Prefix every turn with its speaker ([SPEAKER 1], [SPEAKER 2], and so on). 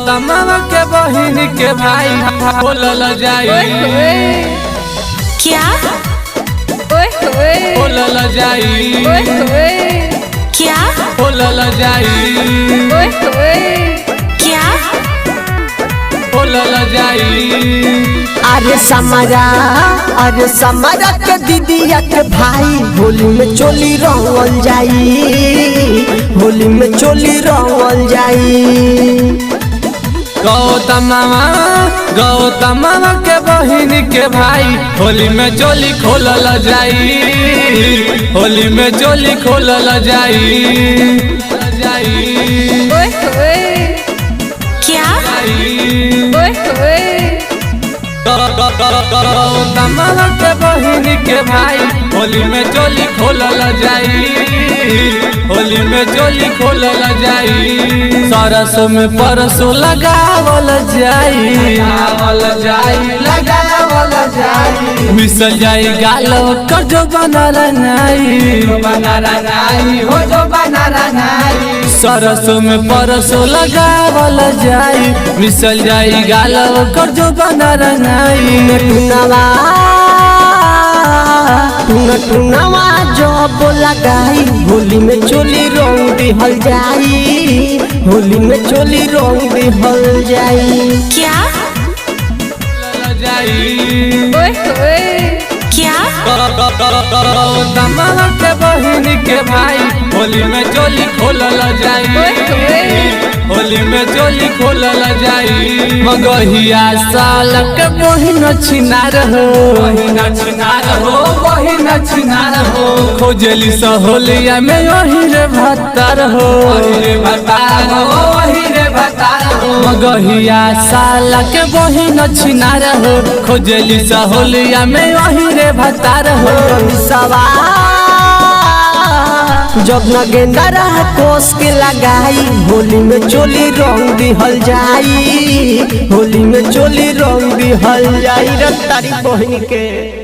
[SPEAKER 1] तमाम के बहिन के भाई बोलल जाई
[SPEAKER 2] क्या
[SPEAKER 1] बोलल जाई
[SPEAKER 2] क्या
[SPEAKER 1] बोलल जाई
[SPEAKER 2] क्या
[SPEAKER 1] बोलल जाई।
[SPEAKER 3] अरे समारा के दीदिया के भाई होली में चोली रंगल जाई, होली में चोली रंगल जाई।
[SPEAKER 1] गौतमा के बहिन के भाई होली में चोली खोलल जाई, होली में चोली खोलल जाई।
[SPEAKER 2] क्या
[SPEAKER 1] गौतमा के बहिन के भाई होली में चोली खोलल जाई, होली में चोली खोलल जाई। सरसों में परसों लगावल जाई, लगावल जाई। मिसल जाई गाल कर जो बना रंगाई हो जो बना रंगाई। सरसों में परसों लगावल जाई, मिसल जाई गाल कर जो बना रंगाई।
[SPEAKER 3] टुनवा जब लगाई होली में चोली रंग दिहल जाई, होली में चोली रंग दिहल जाई।
[SPEAKER 2] क्या क्या
[SPEAKER 1] तमाम के बहिन के भाई होली में चोली खोलल जाई, होली में चोली खोलल जाई। मगहिया साल के बहिन छिनार हो, बहिन छिनार हो। खोजली सहोलिया में वही रे भतार हो, मगहिया साल के बहिन छिनार हो। खोजली सहोलिया में वही रे भतार हो।
[SPEAKER 3] जब न गेंदा रह कोस के लगाई होली में चोली रंग दिहल जाई, होली में चोली रंग दिहल जाई रे तारी बहिन के।